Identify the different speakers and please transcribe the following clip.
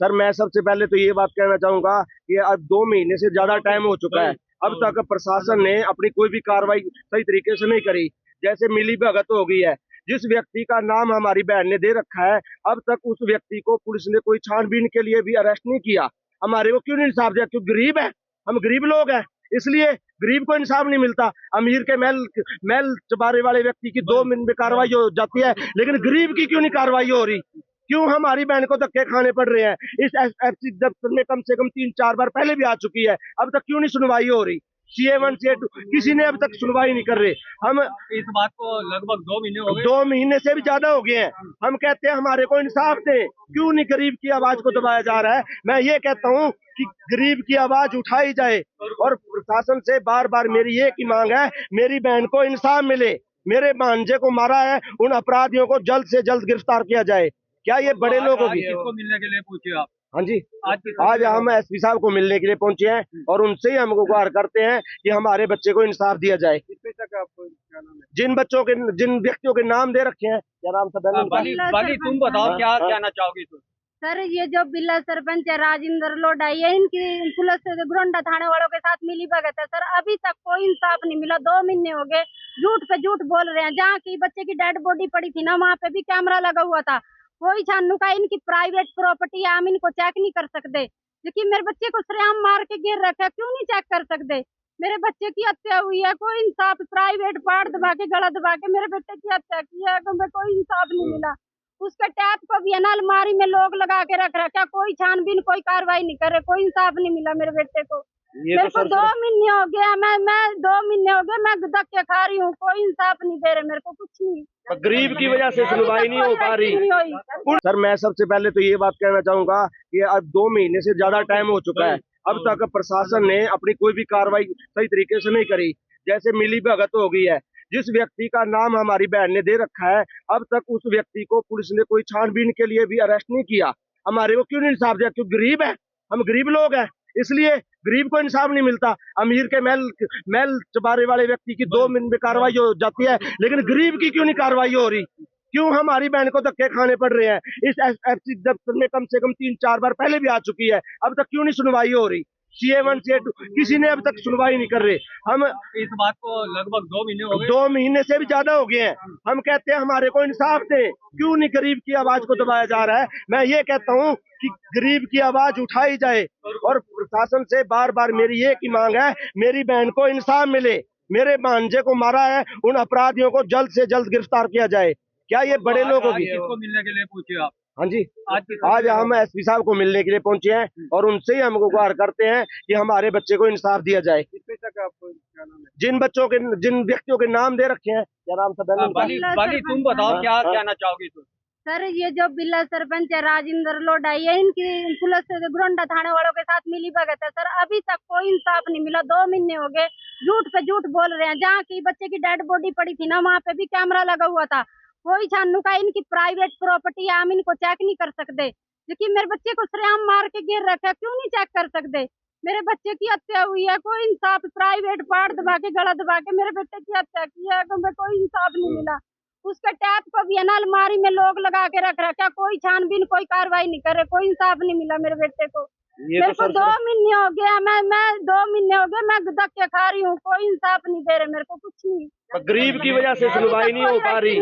Speaker 1: Sir मैं सबसे पहले तो ये बात कहना चाहूंगा कि अब 2 महीने से ज्यादा टाइम हो चुका है। अब तक प्रशासन ने अपनी कोई भी कार्रवाई सही तरीके से नहीं करी। जैसे मिली भगत हो गई है, जिस व्यक्ति का नाम हमारी बहन ने दे रखा है, अब तक उस व्यक्ति को पुलिस ने कोई छानबीन के लिए भी अरेस्ट नहीं किया। हमारे को क्यों नहीं इंसाफ दिया? क्यों गरीब है, हम गरीब लोग हैं, इसलिए गरीब को इंसाफ नहीं मिलता। अमीर के महल चबारे वाले व्यक्ति की 2 मिनट में कार्रवाई हो जाती है, लेकिन गरीब की क्यों नहीं कार्रवाई हो रही? क्यों हमारी बहन को धक्के खाने पड़ रहे हैं? इस एफसी दफ्तर में कम से कम 3-4 बार पहले भी आ चुकी है, अब तक क्यों नहीं सुनवाई हो रही? CA1 CA2 किसी ने अब तक सुनवाई नहीं कर रहे। हम
Speaker 2: इस बात को लगभग 2 महीने हो गए।
Speaker 1: 2 महीने से भी ज्यादा हो गए हैं। हम कहते हैं हमारे को इंसाफ दे, क्यों नहीं गरीब की आवाज को दबाया जा रहा है? मैं ये कहता हूँ कि गरीब की आवाज उठाई जाए, और प्रशासन से बार बार मेरी एक ही मांग है, मेरी बहन को इंसाफ मिले। मेरे भांजे को मारा है, उन अपराधियों को जल्द से जल्द गिरफ्तार किया जाए। क्या ये बड़े लोग होगी?
Speaker 2: किसको मिलने के लिए पूछे आप?
Speaker 1: हाँ जी,
Speaker 2: आज
Speaker 1: हम SP साहब को मिलने के लिए पहुंचे हैं, और उनसे ही हम गुहार करते हैं कि हमारे बच्चे को इंसाफ दिया जाए। जिन बच्चों के, जिन व्यक्तियों के नाम दे रखे हैं, क्या नाम था बहन?
Speaker 2: बाली तुम बताओ क्या कहना चाहोगी तुम?
Speaker 3: सर ये जो बिल्ला सरपंच है राजेंद्र लोढ़ा, ये इनकी पुलिस गुरंडा थाने वालों के साथ मिली भगत है। सर अभी तक कोई इंसाफ नहीं मिला। 2 महीने हो गए, झूठ पे झूठ बोल रहे हैं। जहाँ की बच्चे की डेड बॉडी पड़ी थी ना, वहाँ पे भी कैमरा लगा हुआ था। कोई छानू का इनकी प्राइवेट प्रॉपर्टी है, हम इनको चेक नहीं कर सकते। लेकिन मेरे बच्चे को सरेआम मार के गिर रखा, क्यों नहीं चेक कर सकते? मेरे बच्चे की हत्या हुई है, कोई इंसाफ, प्राइवेट पार्ट दबा के, गला दबा के मेरे बेटे की हत्या की है, कोई इंसाफ नहीं मिला। उसके टैप को भी अलमारी में लोग लगा के रख रखा, कोई छानबीन, कोई कार्रवाई नहीं करे, कोई इंसाफ नहीं मिला मेरे बेटे को। मेरे को 2 महीने हो गया, मैं 2 महीने हो गए, मैं धक्के खा रही हूँ, कोई इंसाफ नहीं दे रहे मेरे को, कुछ नहीं।
Speaker 1: गरीब की वजह से सुनवाई नहीं हो पा रही। सर मैं सबसे पहले तो ये बात कहना चाहूंगा कि अब 2 महीने से ज्यादा टाइम हो चुका है। अब तक प्रशासन ने अपनी कोई भी कार्रवाई सही तरीके से नहीं करी। जैसे मिली भगत हो गई है, जिस व्यक्ति का नाम हमारी बहन ने दे रखा है, अब तक उस व्यक्ति को पुलिस ने कोई छानबीन के लिए भी अरेस्ट नहीं किया। हमारे को क्यों नहीं इंसाफ दिया? क्यों गरीब है, हम गरीब लोग हैं, इसलिए गरीब को इंसाफ नहीं मिलता। अमीर के महल चबारे वाले व्यक्ति की 2 मिनट में कार्रवाई हो जाती है, लेकिन गरीब की क्यों नहीं कार्रवाई हो रही? क्यों हमारी बहन को धक्के खाने पड़ रहे हैं? इस एफसी दफ्तर में कम से कम 3-4 बार पहले भी आ चुकी है, अब तक क्यों नहीं सुनवाई हो रही? CA1 CA2 किसी ने अब तक सुनवाई नहीं कर रहे। हम
Speaker 2: इस बात को लगभग 2 महीने हो गए।
Speaker 1: 2 महीने से भी ज्यादा हो गए हैं। हम कहते हैं हमारे को इंसाफ दे, क्यों नहीं गरीब की आवाज को दबाया जा रहा है? मैं ये कहता हूँ कि गरीब की आवाज उठाई जाए, और प्रशासन से बार बार मेरी एक ही मांग है, मेरी बहन को इंसाफ मिले। मेरे भांजे को मारा है, उन अपराधियों को जल्द से जल्द गिरफ्तार किया जाए। क्या ये बड़े लोग होगी?
Speaker 2: किसको मिलने के लिए पूछे आप?
Speaker 1: हाँ जी, आज हम SP साहब को मिलने के लिए पहुंचे हैं, और उनसे ही हम गुहार करते हैं कि हमारे बच्चे को इंसाफ दिया जाए। जिन बच्चों के, जिन व्यक्तियों के नाम दे रखे हैं, क्या नाम था बहन?
Speaker 2: बाली तुम बताओ क्या कहना चाहोगी तुम?
Speaker 3: सर ये जो बिल्ला सरपंच है राजेंद्र लोढ़ा, ये इनकी पुलिस गुरंडा थाने वालों के साथ मिली भगत है। सर अभी तक कोई इंसाफ नहीं मिला। 2 महीने हो गए, झूठ पे झूठ बोल रहे हैं। जहाँ की बच्चे की डेड बॉडी पड़ी थी ना, वहाँ पे भी कैमरा लगा हुआ था। कोई छानू का इनकी प्राइवेट प्रॉपर्टी है, हम इनको चेक नहीं कर सकते। लेकिन मेरे बच्चे को सरेआम मार के गिर रखा, क्यों नहीं चेक कर सकते? मेरे बच्चे की हत्या हुई है, कोई इंसाफ, प्राइवेट पार्ट दबा के, गला दबा के मेरे बेटे की हत्या की है, कोई इंसाफ नहीं मिला। उसके टैप को भी अलमारी में लोग लगा के रख रखा, कोई छानबीन, कोई कार्रवाई नहीं करे, कोई इंसाफ नहीं मिला मेरे बेटे को। मेरे को 2 महीने हो गया, मैं 2 महीने हो गए, मैं धक्के खा रही हूँ, कोई इंसाफ नहीं दे रहे मेरे को, कुछ नहीं।
Speaker 1: गरीब की वजह से सुनवाई नहीं हो पा रही।